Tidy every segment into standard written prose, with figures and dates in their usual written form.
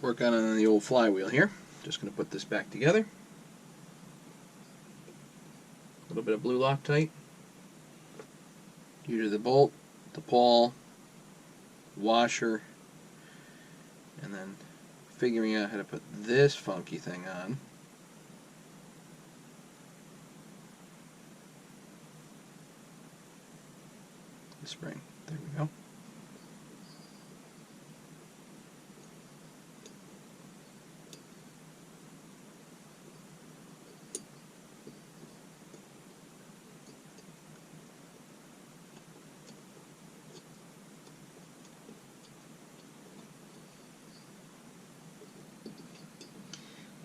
work on the old flywheel here. Just going to put this back together. A little bit of blue Loctite. Usually the bolt, the pawl, washer, and then figuring out how to put this funky thing on. The spring. There we go.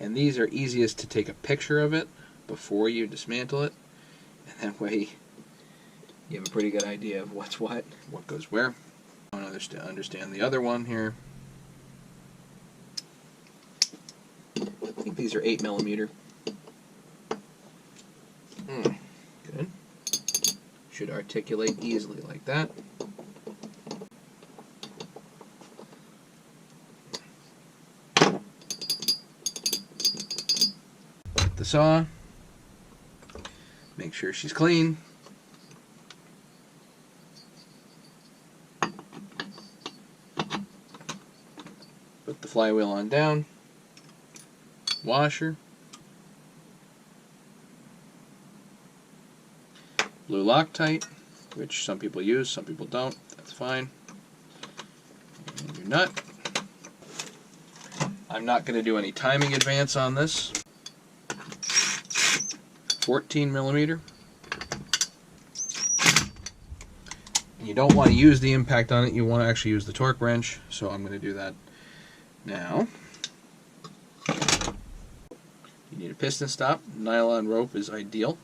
And these are easiest to take a picture of it before you dismantle it, and that way you have a pretty good idea of what's what goes where. I want to understand the other one here. I think these are 8mm. Good. Should articulate easily like that. The saw, make sure she's clean. Put the flywheel on down. Washer. Blue Loctite, which some people use, some people don't. That's fine. And your nut. I'm not going to do any timing advance on this. 14mm. And you don't want to use the impact on it, you want to actually use the torque wrench, so I'm going to do that now. You need a piston stop. Nylon rope is ideal.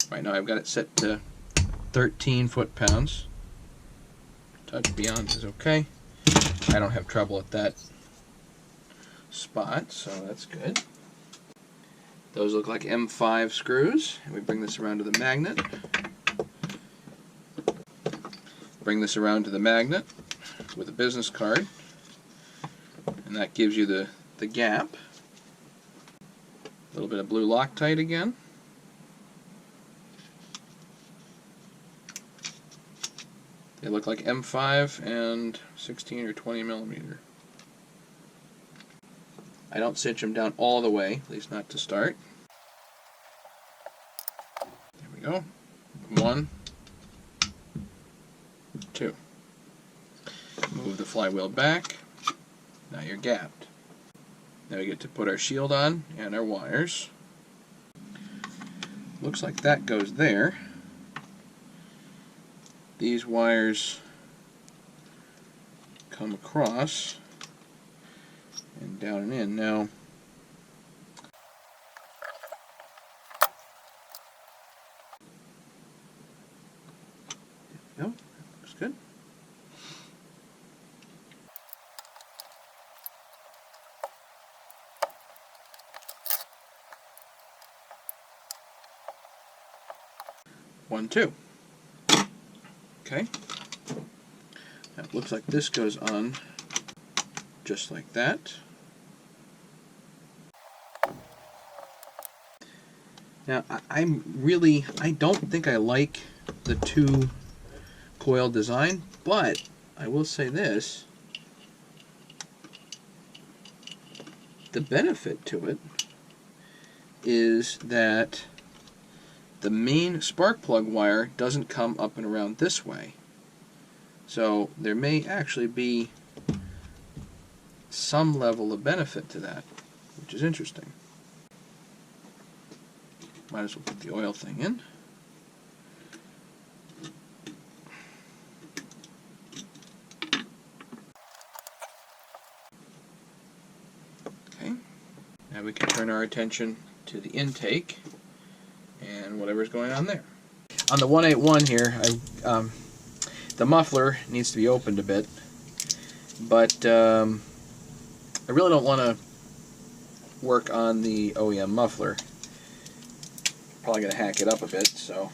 Right now I've got it set to 13 foot-pounds. Touch beyond is okay. I don't have trouble at that spot, so that's good. Those look like M5 screws, and we bring this around to the magnet. Bring this around to the magnet with a business card, and that gives you the gap. A little bit of blue Loctite again. They look like M5 and 16 or 20mm. I don't cinch them down all the way, at least not to start. There we go. 1, 2. Move the flywheel back. Now you're gapped. Now we get to put our shield on and our wires. Looks like that goes there. These wires come across and down and in. Now, there we go. Looks good. One, two. Okay. Now it looks like this goes on just like that. Now, I don't think I like the two coil design, but I will say this. The benefit to it is that the main spark plug wire doesn't come up and around this way. So there may actually be some level of benefit to that, which is interesting. Might as well put the oil thing in. Okay. Now we can turn our attention to the intake and whatever's going on there. On the 181 here, the muffler needs to be opened a bit, but I really don't want to work on the OEM muffler. Probably going to hack it up a bit, so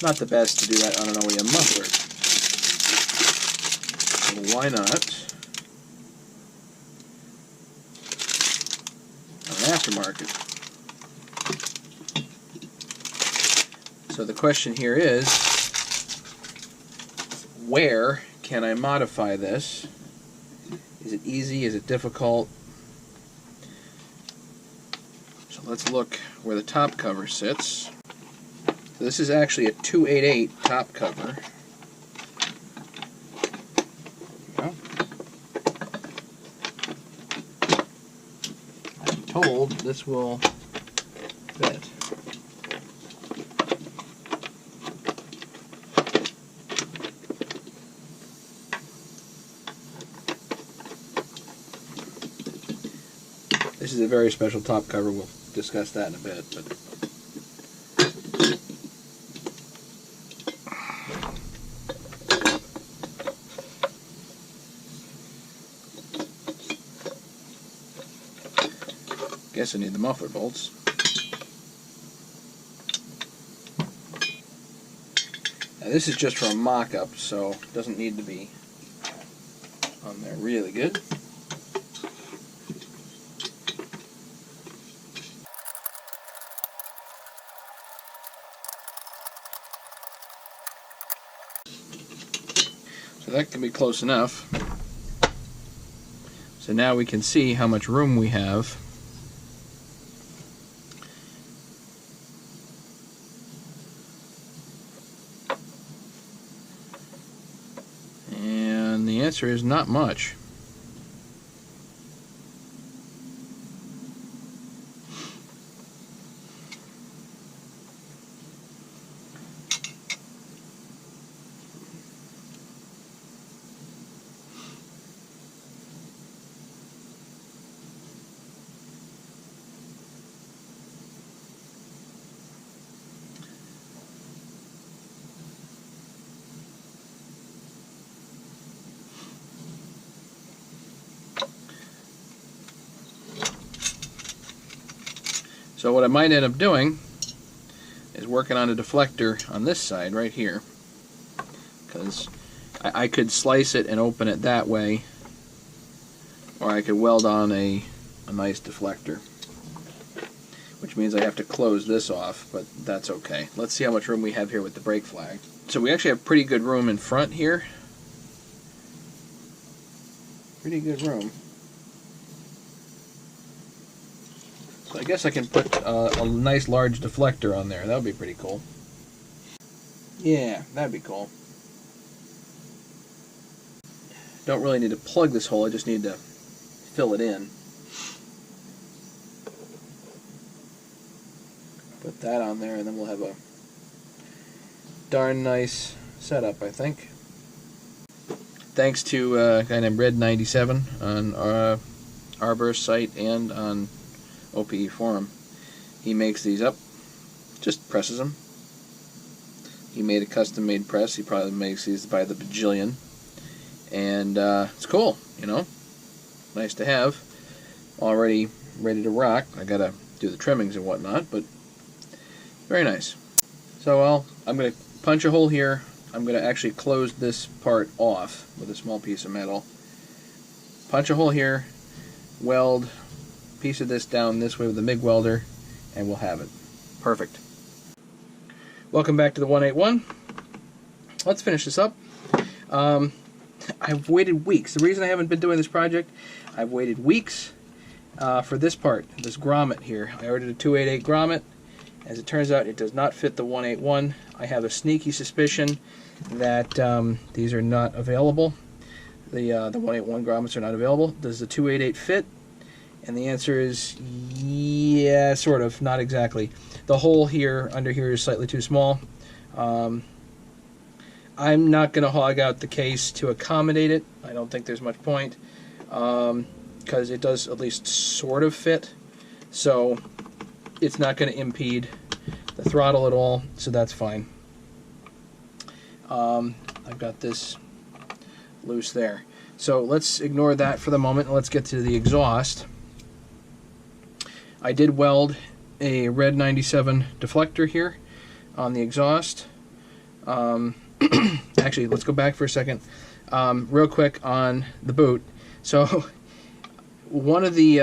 Not the best to do that on an OEM muffler. So why not on an aftermarket? So the question here is, where can I modify this? Is it easy? Is it difficult? So let's look where the top cover sits. So this is actually a 288 top cover. There we go. I'm told this will fit. This is a very special top cover. We'll discuss that in a bit. But guess I need the muffler bolts. Now this is just for a mock-up, so it doesn't need to be on there really good. So that can be close enough. So now we can see how much room we have. And the answer is not much. So what I might end up doing is working on a deflector on this side right here, because I could slice it and open it that way, or I could weld on a nice deflector, which means I have to close this off, but that's okay. Let's see how much room we have here with the brake flag. So we actually have pretty good room in front here. Pretty good room. So I guess I can put a nice large deflector on there. That would be pretty cool. Yeah, that'd be cool. Don't really need to plug this hole, I just need to fill it in. Put that on there and then we'll have a darn nice setup, I think. Thanks to a guy named Red97 on our Arborist site and on OPE forum. He makes these up, just presses them. He made a custom made press. He probably makes these by the bajillion, and it's cool, you know, nice to have. Already ready to rock. I gotta do the trimmings and whatnot, but very nice. So I'm gonna punch a hole here. I'm gonna actually close this part off with a small piece of metal. Punch a hole here, weld piece of this down this way with the MIG welder, and we'll have it. Perfect. Welcome back to the 181. Let's finish this up. I've waited weeks. The reason I haven't been doing this project, I've waited weeks for this part, this grommet here. I ordered a 288 grommet. As it turns out, it does not fit the 181. I have a sneaky suspicion that these are not available. The 181 grommets are not available. Does the 288 fit? And the answer is yeah, sort of, not exactly. The hole here, under here, is slightly too small. I'm not going to hog out the case to accommodate it. I don't think there's much point, because it does at least sort of fit. So it's not going to impede the throttle at all, so that's fine. I've got this loose there. So let's ignore that for the moment and let's get to the exhaust. I did weld a Red 97 deflector here on the exhaust. Actually, let's go back for a second, real quick on the boot. So one of the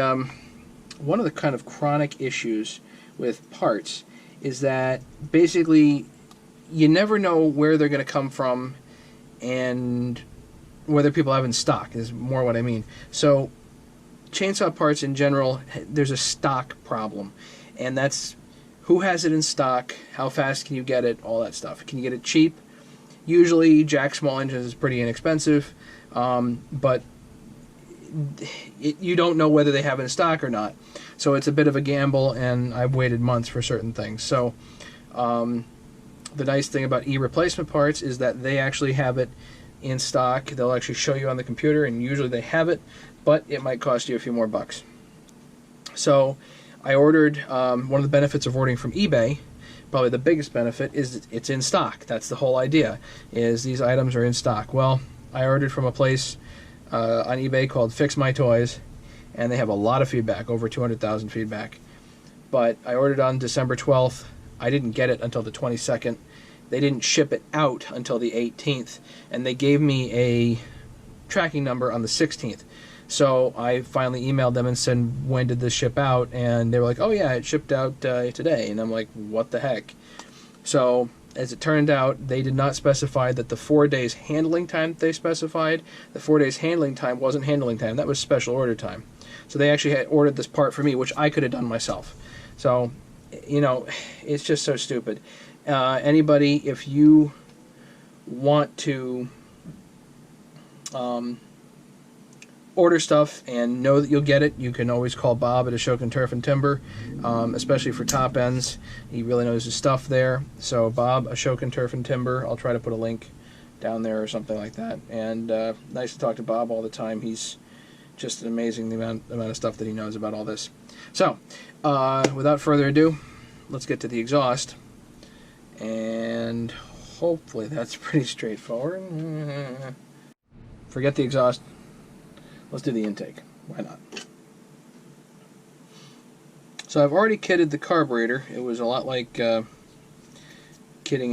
kind of chronic issues with parts is that basically you never know where they're going to come from and whether people have in stock is more what I mean. So chainsaw parts in general, there's a stock problem, and that's who has it in stock, how fast can you get it, all that stuff. Can you get it cheap? Usually jack small engines is pretty inexpensive, but you don't know whether they have it in stock or not. So it's a bit of a gamble, and I've waited months for certain things. So the nice thing about e-replacement parts is that they actually have it in stock. They'll actually show you on the computer, and usually they have it, but it might cost you a few more bucks. So I ordered, one of the benefits of ordering from eBay, probably the biggest benefit, is it's in stock. That's the whole idea, is these items are in stock. Well, I ordered from a place on eBay called Fix My Toys, and they have a lot of feedback, over 200,000 feedback. But I ordered on December 12th. I didn't get it until the 22nd. They didn't ship it out until the 18th, and they gave me a tracking number on the 16th. So I finally emailed them and said, when did this ship out? And they were like, oh yeah, it shipped out today. And I'm like, what the heck? So as it turned out, they did not specify that the 4 days handling time they specified. The 4 days handling time wasn't handling time. That was special order time. So they actually had ordered this part for me, which I could have done myself. So, you know, it's just so stupid. Anybody, if you want to order stuff and know that you'll get it, you can always call Bob at Ashokan Turf and Timber, especially for top ends. He really knows his stuff there. So Bob, Ashokan Turf and Timber, I'll try to put a link down there or something like that. And nice to talk to Bob all the time. He's just an amazing amount of stuff that he knows about all this. So without further ado, let's get to the exhaust. And hopefully that's pretty straightforward. Forget the exhaust. Let's do the intake. Why not? So I've already kitted the carburetor. It was a lot like kitting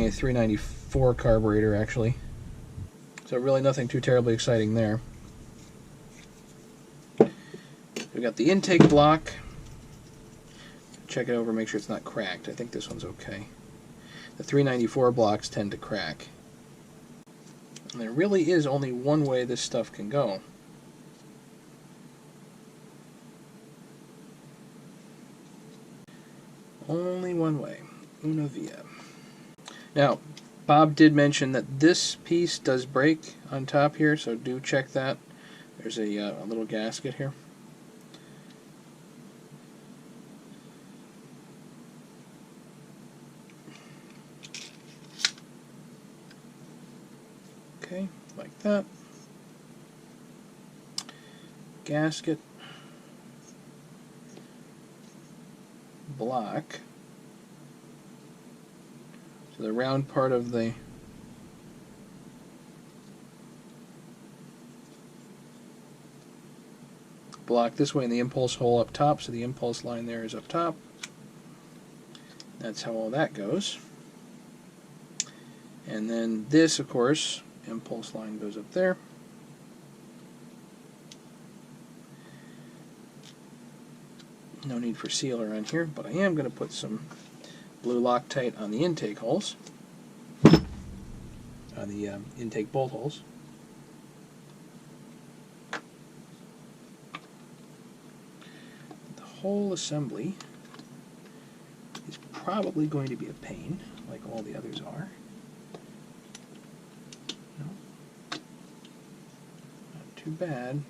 a 394 carburetor, actually. So really nothing too terribly exciting there. We've got the intake block. Check it over, make sure it's not cracked. I think this one's okay. The 394 blocks tend to crack. And there really is only one way this stuff can go. Only one way. Una via. Now, Bob did mention that this piece does break on top here, so do check that. There's a little gasket here. Okay, like that. Gasket. Block. So the round part of the block this way, and the impulse hole up top, so the impulse line there is up top. That's how all that goes. And then this, of course, impulse line goes up there. No need for sealer on here, but I am going to put some blue Loctite on the intake holes, on the intake bolt holes. The whole assembly is probably going to be a pain, like all the others are. No, not too bad.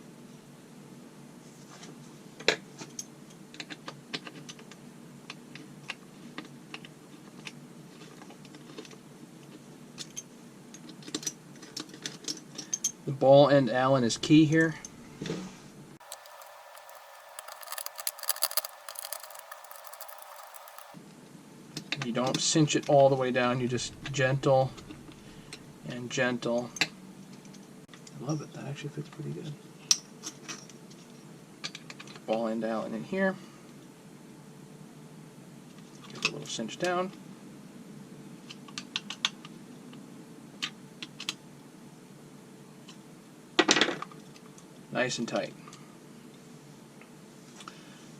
The ball end Allen is key here. You don't cinch it all the way down, you just gentle and gentle. I love it, that actually fits pretty good. Ball end Allen in here. Give it a little cinch down. nice and tight.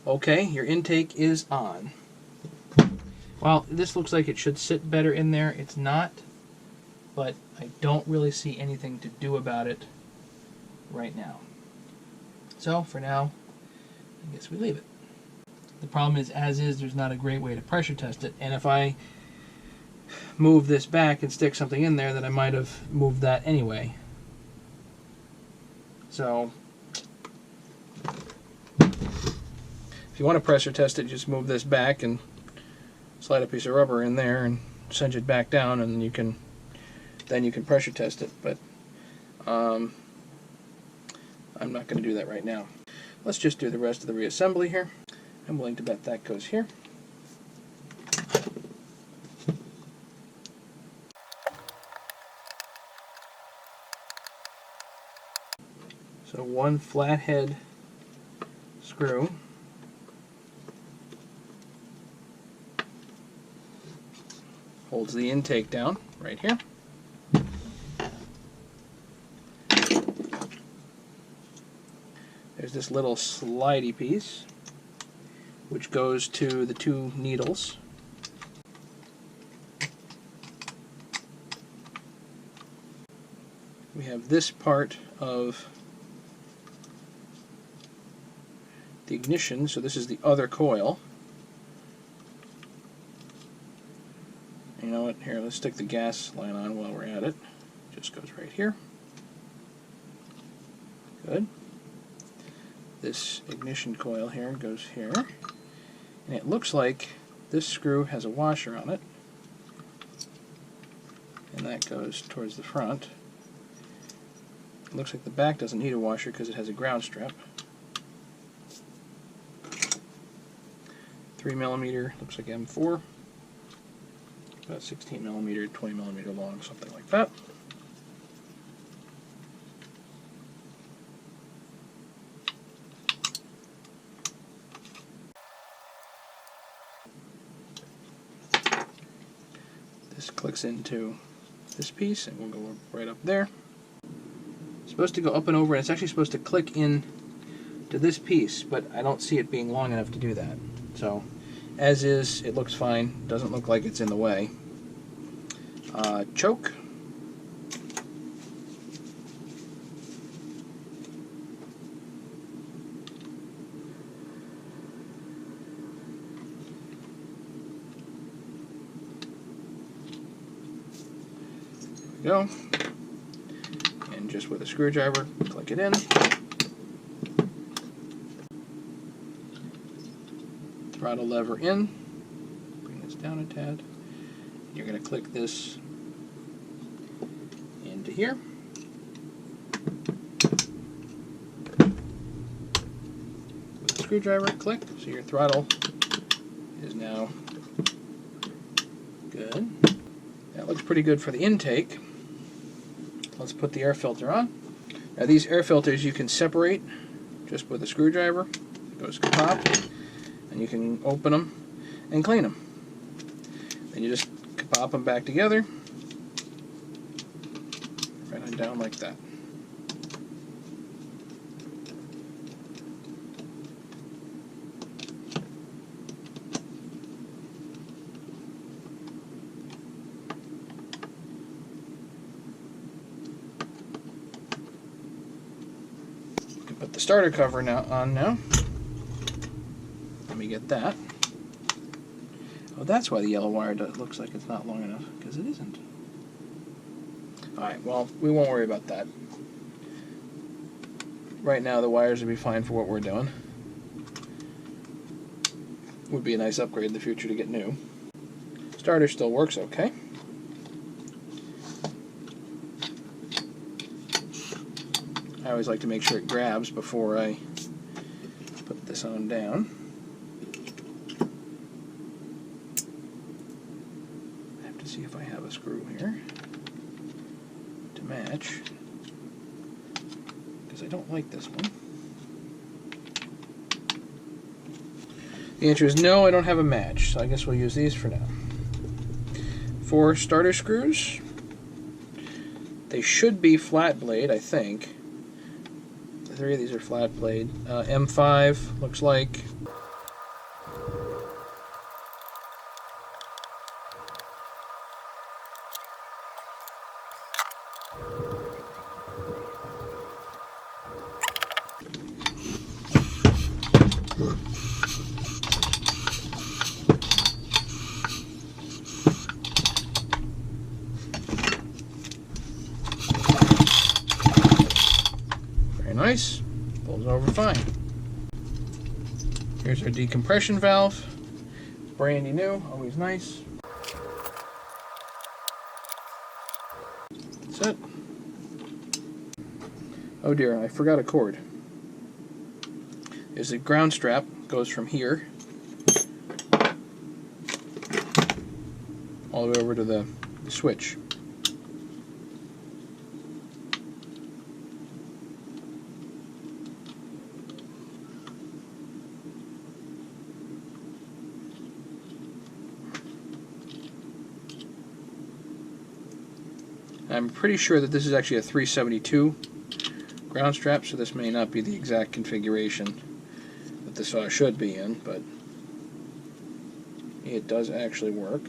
Okay, your intake is on. Well, this looks like it should sit better in there. It's not, but I don't really see anything to do about it right now. So, for now, I guess we leave it. The problem is, as is, there's not a great way to pressure test it, and if I move this back and stick something in there, then I might have moved that anyway. So, if you want to pressure test it, just move this back and slide a piece of rubber in there and cinch it back down, and you can pressure test it. But I'm not going to do that right now. Let's just do the rest of the reassembly here. I'm willing to bet that goes here. So one flathead screw holds the intake down right here. There's this little slidey piece which goes to the two needles. We have this part of the ignition, so this is the other coil. You know what, here, let's stick the gas line on while we're at it. Just goes right here. Good. This ignition coil here goes here. And it looks like this screw has a washer on it. And that goes towards the front. It looks like the back doesn't need a washer because it has a ground strap. 3mm, looks like M4. About 16mm, 20mm long, something like that. This clicks into this piece and we'll go right up there. It's supposed to go up and over, and it's actually supposed to click in to this piece, but I don't see it being long enough to do that. So, as is, it looks fine. Doesn't look like it's in the way. Choke. There we go. And just with a screwdriver, click it in. Throttle lever in. Bring this down a tad. You're going to click this into here. With the screwdriver, click. So your throttle is now good. That looks pretty good for the intake. Let's put the air filter on. Now these air filters you can separate just with a screwdriver. It goes pop, and you can open them and clean them. Then you just pop them back together, right on down like that. You can put the starter cover on now. Let me get that. Oh, that's why the yellow wire looks like it's not long enough, because it isn't. Alright, well, we won't worry about that. Right now, the wires would be fine for what we're doing. Would be a nice upgrade in the future to get new. Starter still works okay. I always like to make sure it grabs before I put this on down. See if I have a screw here to match, because I don't like this one. The answer is no, I don't have a match, so I guess we'll use these for now. For starter screws, they should be flat blade, I think. 3 of these are flat blade. M5 looks like. Nice, pulls over fine. Here's our decompression valve, brandy new, always nice. That's it. Oh dear, I forgot a cord. There's a ground strap, goes from here all the way over to the switch. I'm pretty sure that this is actually a 372 ground strap, so this may not be the exact configuration that the saw should be in, but it does actually work.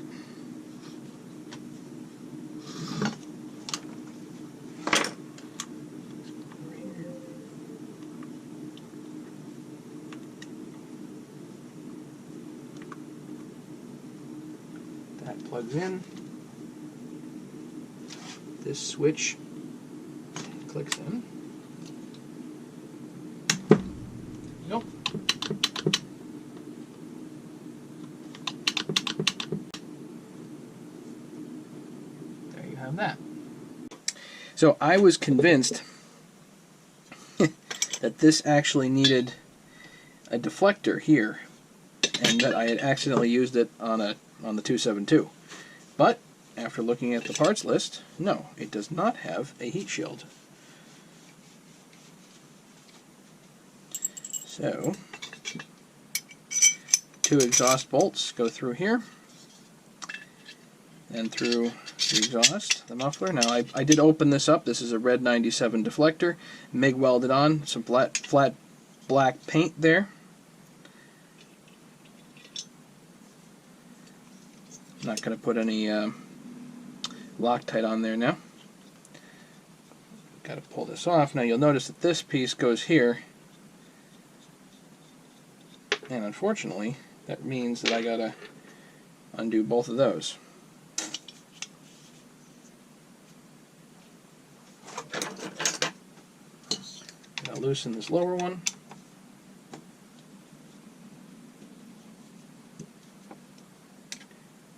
That plugs in. This switch clicks in. Nope. There you have that. So I was convinced that this actually needed a deflector here, and that I had accidentally used it on the 272. But after looking at the parts list, no, it does not have a heat shield. So, 2 exhaust bolts go through here, and through the exhaust, the muffler. Now, I did open this up. This is a red 97 deflector, MIG welded on, some flat black paint there. Not going to put any Loctite on there now. Got to pull this off. Now you'll notice that this piece goes here, and unfortunately that means that I gotta undo both of those. Gotta loosen this lower one.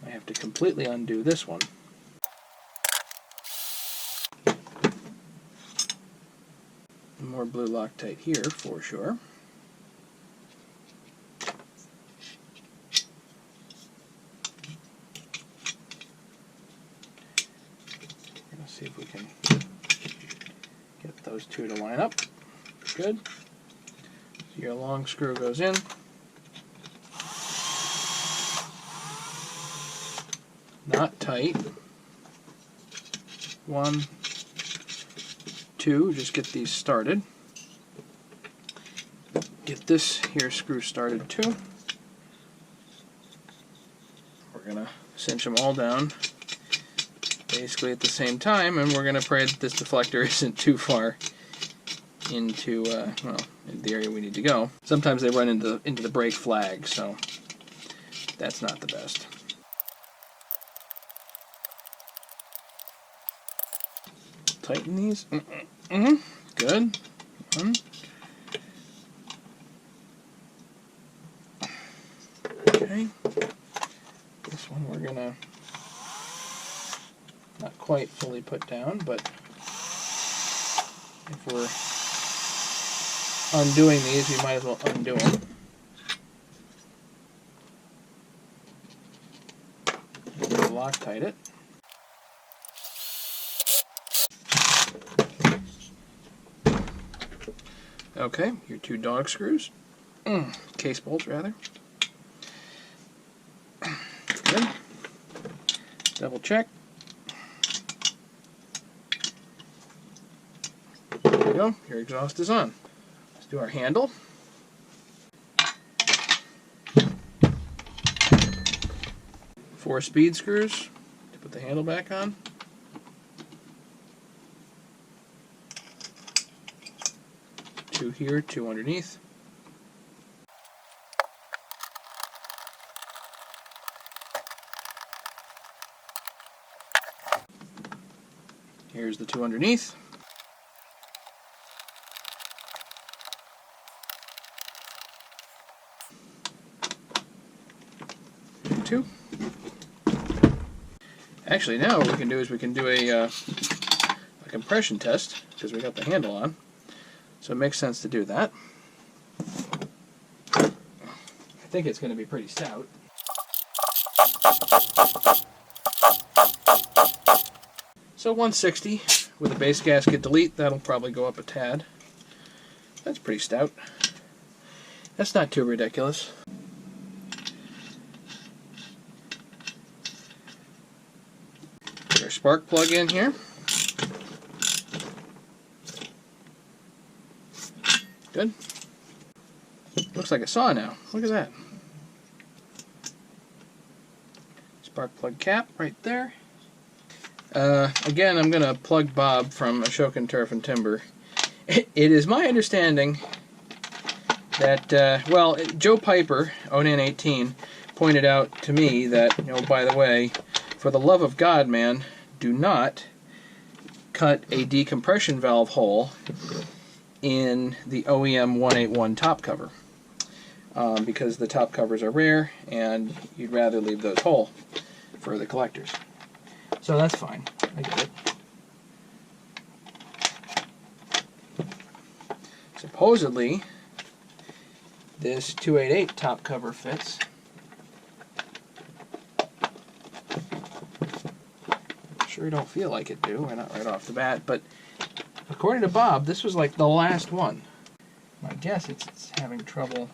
I have to completely undo this one. More blue Loctite here for sure. Let's see if we can get those two to line up. Good. So your long screw goes in. Not tight. 1, 2, just get these started. Get this here screw started too. We're going to cinch them all down basically at the same time, and we're going to pray that this deflector isn't too far into well, the area we need to go. Sometimes they run into the brake flag, so that's not the best. Tighten these. Good. Okay. This one we're gonna not quite fully put down, but if we're undoing these, we might as well undo them. Loctite it. Okay, your 2 dog screws, case bolts rather. Good. Double check. There you go, your exhaust is on. do our handle. 4 speed screws to put the handle back on. Two here, 2 underneath. Here's the 2 underneath. Two. Actually, now what we can do is we can do a compression test because we got the handle on. So it makes sense to do that. I think it's going to be pretty stout. So 160 with a base gasket delete, that'll probably go up a tad. That's pretty stout. That's not too ridiculous. Put our spark plug in here. Good. Looks like a saw now. Look at that. Spark plug cap right there. Again, I'm going to plug Bob from Ashokan Turf and Timber. It is my understanding that, well, Joe Piper, Onan18, pointed out to me that, you know, by the way, for the love of God, man, do not cut a decompression valve hole in the OEM 181 top cover, because the top covers are rare and you'd rather leave those whole for the collectors. So that's fine. I get it. Supposedly, this 288 top cover fits. Sure don't feel like it do, or not right off the bat, but according to Bob, this was like the last one. I guess it's having trouble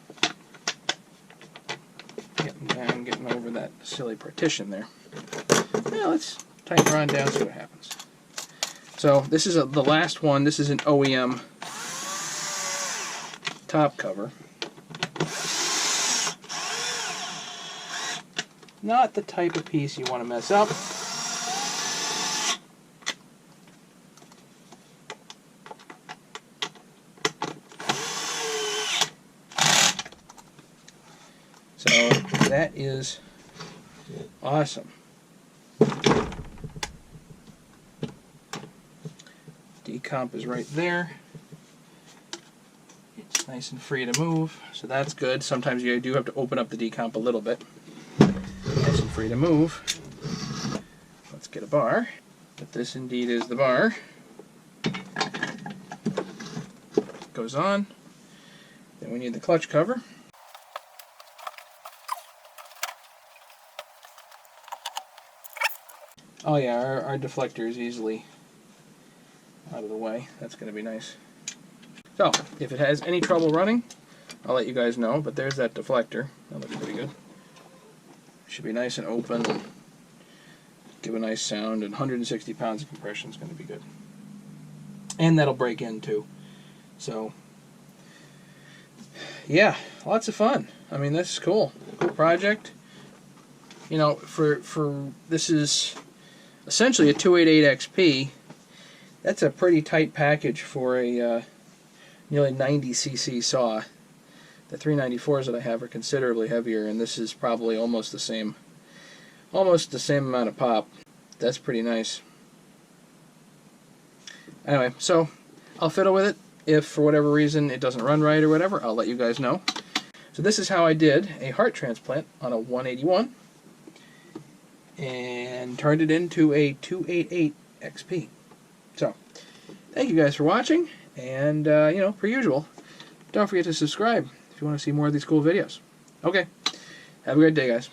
getting down, getting over that silly partition there. Yeah, let's tighten her on down, see what happens. So this is the last one. This is an OEM top cover. Not the type of piece you want to mess up. So that is awesome. Decomp is right there. It's nice and free to move, so that's good. Sometimes you do have to open up the decomp a little bit. Nice and free to move. Let's get a bar. But this indeed is the bar. Goes on. Then we need the clutch cover. Oh yeah, our deflector is easily out of the way. That's going to be nice. So, if it has any trouble running, I'll let you guys know, but there's that deflector. That looks pretty good. Should be nice and open, and give a nice sound, and 160 pounds of compression is going to be good. And that'll break in too. So, yeah, lots of fun. I mean, this is cool. Cool project. You know, for this is essentially a 288 XP. That's a pretty tight package for a nearly 90cc saw. The 394s that I have are considerably heavier, and this is probably almost the same amount of pop. That's pretty nice. Anyway, so I'll fiddle with it. If for whatever reason it doesn't run right or whatever, I'll let you guys know. So this is how I did a heart transplant on a 181 and turned it into a 288 XP. So, thank you guys for watching, and, you know, per usual, don't forget to subscribe if you want to see more of these cool videos. Okay, have a great day, guys.